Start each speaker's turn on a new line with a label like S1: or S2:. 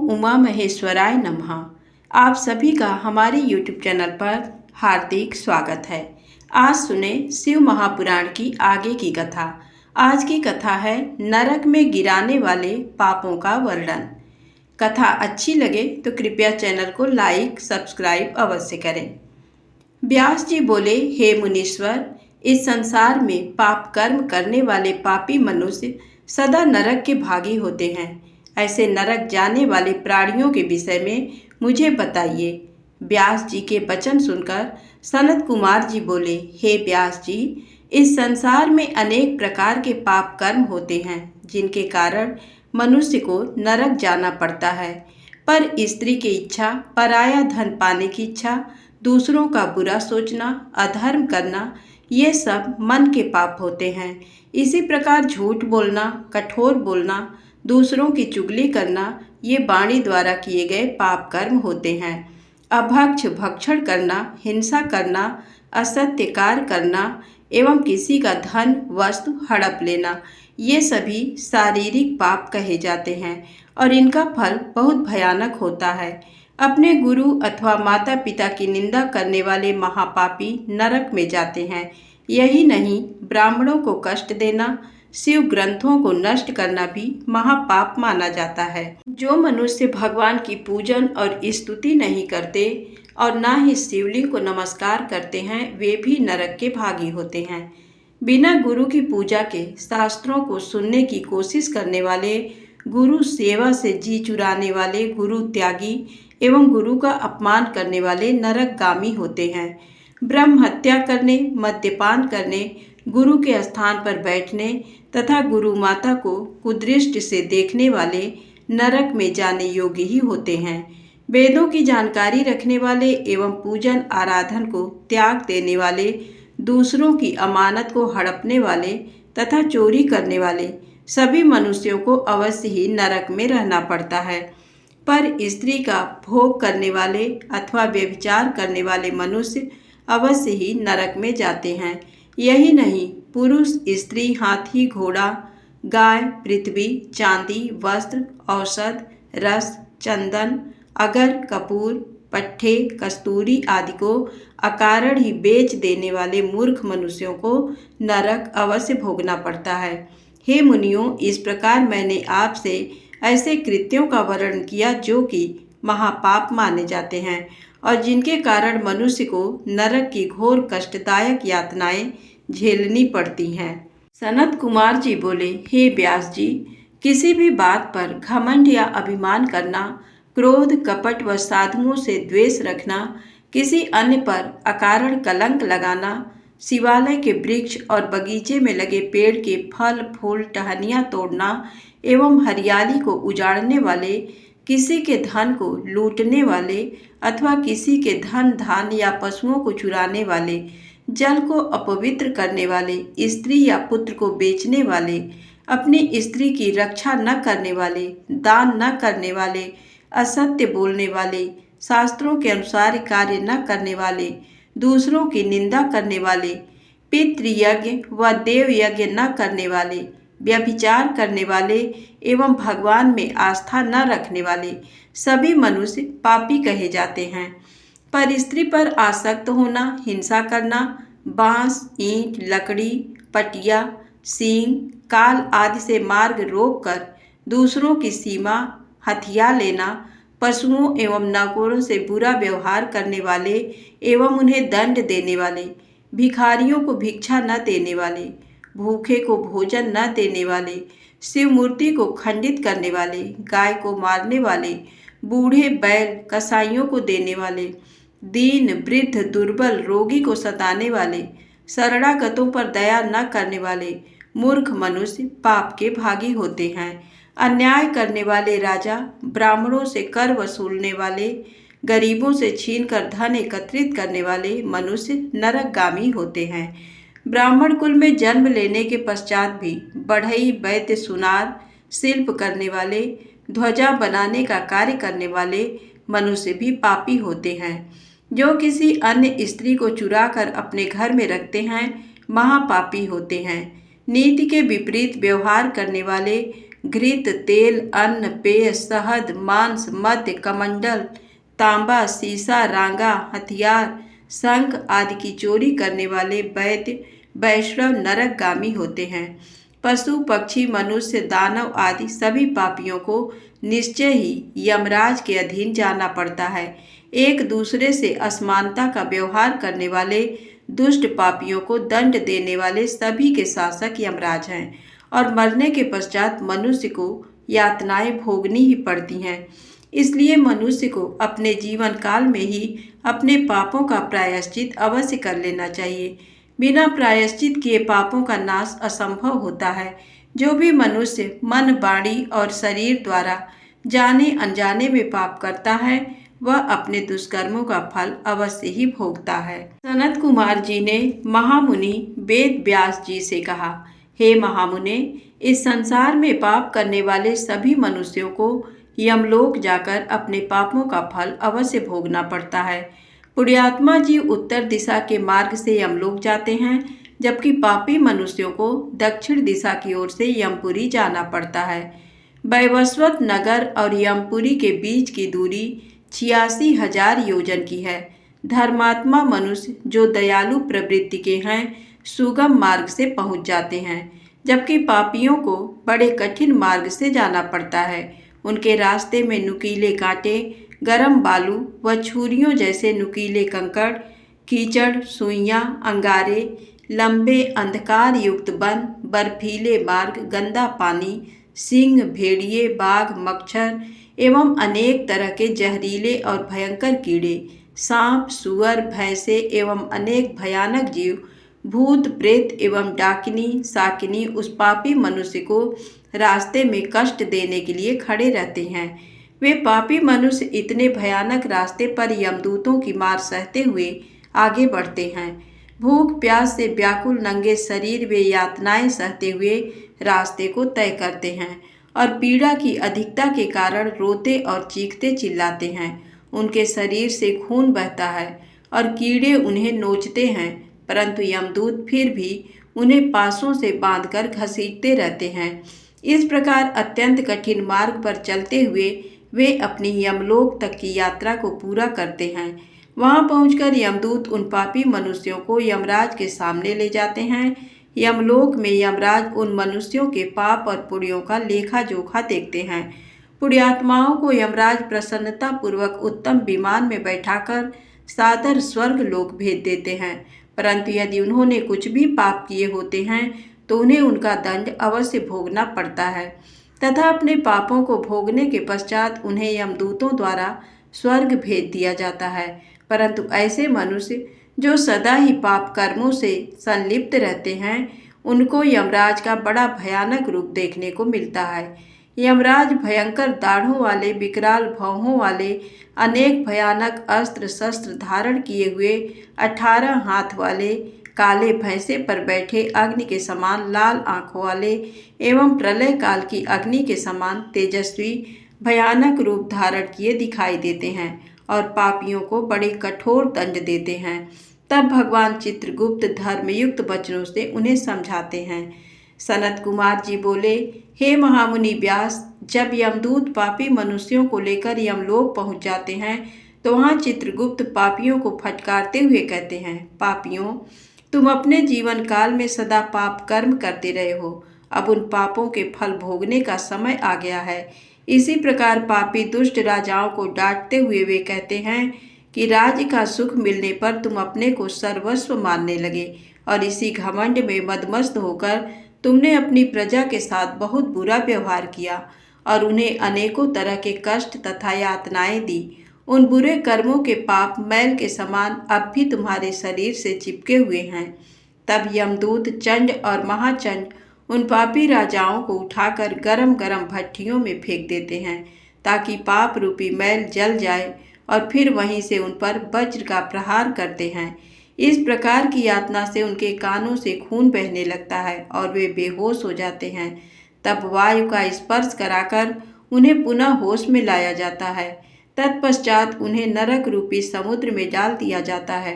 S1: उमा महेश्वराय नमः। आप सभी का हमारे YouTube चैनल पर हार्दिक स्वागत है। आज सुने शिव महापुराण की आगे की कथा। आज की कथा है नरक में गिराने वाले पापों का वर्णन। कथा अच्छी लगे तो कृपया चैनल को लाइक सब्सक्राइब अवश्य करें। व्यास जी बोले, हे मुनीश्वर, इस संसार में पाप कर्म करने वाले पापी मनुष्य सदा नरक के भागी होते हैं। ऐसे नरक जाने वाले प्राणियों के विषय में मुझे बताइए। व्यास जी के वचन सुनकर सनत कुमार जी बोले, हे व्यास जी, इस संसार में अनेक प्रकार के पाप कर्म होते हैं जिनके कारण मनुष्य को नरक जाना पड़ता है। पर स्त्री की इच्छा, पराया धन पाने की इच्छा, दूसरों का बुरा सोचना, अधर्म करना, ये सब मन के पाप होते हैं। इसी प्रकार झूठ बोलना, कठोर बोलना, दूसरों की चुगली करना, ये वाणी द्वारा किए गए पाप कर्म होते हैं। अभक्ष भक्षण करना, हिंसा करना, असत्य कार्य करना एवं किसी का धन वस्तु हड़प लेना, ये सभी शारीरिक पाप कहे जाते हैं और इनका फल बहुत भयानक होता है। अपने गुरु अथवा माता पिता की निंदा करने वाले महापापी नरक में जाते हैं। यही नहीं, ब्राह्मणों को कष्ट देना, शिव ग्रंथों को नष्ट करना भी महापाप माना जाता है। जो मनुष्य भगवान की पूजन और स्तुति नहीं करते और ना ही शिवलिंग को नमस्कार करते हैं, वे भी नरक के भागी होते हैं। बिना गुरु की पूजा के शास्त्रों को सुनने की कोशिश करने वाले, गुरु सेवा से जी चुराने वाले, गुरु त्यागी एवं गुरु का अपमान करने वाले नरकगामी होते हैं। ब्रह्म हत्या करने, मद्यपान करने, गुरु के स्थान पर बैठने तथा गुरु माता को कुदृष्टि से देखने वाले नरक में जाने योग्य ही होते हैं। वेदों की जानकारी रखने वाले एवं पूजन आराधन को त्याग देने वाले, दूसरों की अमानत को हड़पने वाले तथा चोरी करने वाले सभी मनुष्यों को अवश्य ही नरक में रहना पड़ता है। पर स्त्री का भोग करने वाले अथवा व्यभिचार करने वाले मनुष्य अवश्य ही नरक में जाते हैं। यही नहीं, पुरुष, स्त्री, हाथी, घोड़ा, गाय, पृथ्वी, चांदी, वस्त्र, औषध, रस, चंदन, अगर, कपूर, पट्टे, कस्तूरी आदि को अकारण ही बेच देने वाले मूर्ख मनुष्यों को नरक अवश्य भोगना पड़ता है। हे मुनियों, इस प्रकार मैंने आपसे ऐसे कृत्यों का वर्णन किया जो कि महापाप माने जाते हैं और जिनके कारण मनुष्य को नरक की घोर कष्टदायक यातनाएं झेलनी पड़ती हैं। सनत कुमार जी बोले, हे व्यास जी, किसी भी बात पर घमंड या अभिमान करना, क्रोध, कपट व साधुओं से द्वेष रखना, किसी अन्य पर अकारण कलंक लगाना, शिवालय के वृक्ष और बगीचे में लगे पेड़ के फल फूल टहनियाँ तोड़ना एवं हरियाली को उजाड़ने वाले, किसी के धन को लूटने वाले अथवा किसी के धन धान या पशुओं को चुराने वाले, जल को अपवित्र करने वाले, स्त्री या पुत्र को बेचने वाले, अपनी स्त्री की रक्षा न करने वाले, दान न करने वाले, असत्य बोलने वाले, शास्त्रों के अनुसार कार्य न करने वाले, दूसरों की निंदा करने वाले, पितृयज्ञ व देव यज्ञ न करने वाले, व्यभिचार करने वाले एवं भगवान में आस्था न रखने वाले सभी मनुष्य पापी कहे जाते हैं। पर स्त्री पर आसक्त होना, हिंसा करना, बांस, ईंट, लकड़ी, पटिया, सींग, काल आदि से मार्ग रोककर दूसरों की सीमा हथिया लेना, पशुओं एवं नगरों से बुरा व्यवहार करने वाले एवं उन्हें दंड देने वाले, भिखारियों को भिक्षा न देने वाले, भूखे को भोजन न देने वाले, शिव मूर्ति को खंडित करने वाले, गाय को मारने वाले, बूढ़े बैल कसाईयों को देने वाले, दीन वृद्ध दुर्बल रोगी को सताने वाले, शरणागतों पर दया न करने वाले मूर्ख मनुष्य पाप के भागी होते हैं। अन्याय करने वाले राजा, ब्राह्मणों से कर वसूलने वाले, गरीबों से छीनकर धन एकत्रित करने वाले मनुष्य नरकगामी होते हैं। ब्राह्मण कुल में जन्म लेने के पश्चात भी बढ़ई, वैद्य, सुनार, शिल्प करने वाले, ध्वजा बनाने का कार्य करने वाले मनुष्य भी पापी होते हैं। जो किसी अन्य स्त्री को चुराकर अपने घर में रखते हैं, महापापी होते हैं। नीति के विपरीत व्यवहार करने वाले, घृत, तेल, अन्न, पेय, शहद, मांस, मद्य, कमंडल, तांबा, सीसा, रांगा, हथियार, शंख आदि की चोरी करने वाले वैद्य, वैष्णव नरकगामी होते हैं। पशु, पक्षी, मनुष्य, दानव आदि सभी पापियों को निश्चय ही यमराज के अधीन जाना पड़ता है। एक दूसरे से असमानता का व्यवहार करने वाले दुष्ट पापियों को दंड देने वाले सभी के शासक यमराज हैं और मरने के पश्चात मनुष्य को यातनाएं भोगनी ही पड़ती हैं। इसलिए मनुष्य को अपने जीवन काल में ही अपने पापों का प्रायश्चित अवश्य कर लेना चाहिए। बिना प्रायश्चित किए पापों का नाश असंभव होता है। जो भी मनुष्य मन, वाणी और शरीर द्वारा जाने अनजाने में पाप करता है वह अपने दुष्कर्मों का फल अवश्य ही भोगता है। सनत कुमार जी ने महामुनि वेद व्यास जी से कहा, हे महामुने, इस संसार में पाप करने वाले सभी मनुष्यों को यमलोक जाकर अपने पापों का फल अवश्य भोगना पड़ता है। पुण्यात्मा जी उत्तर दिशा के मार्ग से यमलोक जाते हैं, जबकि पापी मनुष्यों को दक्षिण दिशा की ओर से यमपुरी जाना पड़ता है। वैवस्वत नगर और यमपुरी के बीच की दूरी 86,000 योजन की है। धर्मात्मा मनुष्य जो दयालु प्रवृत्ति के हैं सुगम मार्ग से पहुंच जाते हैं, जबकि पापियों को बड़े कठिन मार्ग से जाना पड़ता है। उनके रास्ते में नुकीले कांटे, गरम बालू व छुरियों जैसे नुकीले कंकड़, कीचड़, सुइयां, अंगारे, लंबे अंधकार युक्त वन, बर्फीले मार्ग, गंदा पानी, सिंह, भेड़िए, बाघ, मच्छर एवं अनेक तरह के जहरीले और भयंकर कीड़े, सांप, सुअर, भैंसे एवं अनेक भयानक जीव, भूत, प्रेत एवं डाकिनी, शाकिनी उस पापी मनुष्य को रास्ते में कष्ट देने के लिए खड़े रहते हैं। वे पापी मनुष्य इतने भयानक रास्ते पर यमदूतों की मार सहते हुए आगे बढ़ते हैं। भूख प्यास से व्याकुल नंगे शरीर वे यातनाएं सहते हुए रास्ते को तय करते हैं और पीड़ा की अधिकता के कारण रोते और चीखते चिल्लाते हैं। उनके शरीर से खून बहता है और कीड़े उन्हें नोचते हैं, परंतु यमदूत फिर भी उन्हें पासों से बांधकर घसीटते रहते हैं। इस प्रकार अत्यंत कठिन मार्ग पर चलते हुए वे अपनी यमलोक तक की यात्रा को पूरा करते हैं। वहां पहुंचकर यमदूत उन पापी मनुष्यों को यमराज के सामने ले जाते हैं। यमलोक में यमराज उन मनुष्यों के पाप और पुण्यों का लेखा जोखा देखते हैं। पुण्यात्माओं को यमराज प्रसन्नता पूर्वक उत्तम विमान में बैठाकर सादर स्वर्ग लोक भेज देते हैं, परंतु यदि उन्होंने कुछ भी पाप किए होते हैं तो उन्हें उनका दंड अवश्य भोगना पड़ता है तथा अपने पापों को भोगने के पश्चात उन्हें यमदूतों द्वारा स्वर्ग भेज दिया जाता है। परंतु ऐसे मनुष्य जो सदा ही पाप कर्मों से संलिप्त रहते हैं उनको यमराज का बड़ा भयानक रूप देखने को मिलता है। यमराज भयंकर दाढ़ों वाले, विकराल भौहों वाले, अनेक भयानक अस्त्र शस्त्र धारण किए हुए 18 हाथ वाले, काले भैंसे पर बैठे अग्नि के समान लाल आंखों वाले एवं प्रलय काल की अग्नि के समान तेजस्वी भयानक रूप धारण किए दिखाई देते हैं और पापियों को बड़े कठोर दंड देते हैं। तब भगवान चित्रगुप्त धर्मयुक्त वचनों से उन्हें समझाते हैं। सनत कुमार जी बोले, हे महामुनि व्यास, जब यमदूत पापी मनुष्यों को लेकर यमलोक पहुंच जाते हैं तो वहां चित्रगुप्त पापियों को फटकारते हुए कहते हैं, पापियों, तुम अपने जीवन काल में सदा पाप कर्म करते रहे हो, अब उन पापों के फल भोगने का समय आ गया है। इसी प्रकार पापी दुष्ट राजाओं को डांटते हुए वे कहते हैं कि राज्य का सुख मिलने पर तुम अपने को सर्वस्व मानने लगे और इसी घमंड में मदमस्त होकर तुमने अपनी प्रजा के साथ बहुत बुरा व्यवहार किया और उन्हें अनेकों तरह के कष्ट तथा यातनाएं दी। उन बुरे कर्मों के पाप मैल के समान अब भी तुम्हारे शरीर से चिपके हुए हैं। तब यमदूत चंड और महाचंड उन पापी राजाओं को उठाकर गरम गरम भट्ठियों में फेंक देते हैं ताकि पाप रूपी मैल जल जाए और फिर वहीं से उन पर वज्र का प्रहार करते हैं। इस प्रकार की यातना से उनके कानों से खून बहने लगता है और वे बेहोश हो जाते हैं। तब वायु का स्पर्श कराकर उन्हें पुनः होश में लाया जाता है। तत्पश्चात उन्हें नरक रूपी समुद्र में डाल दिया जाता है।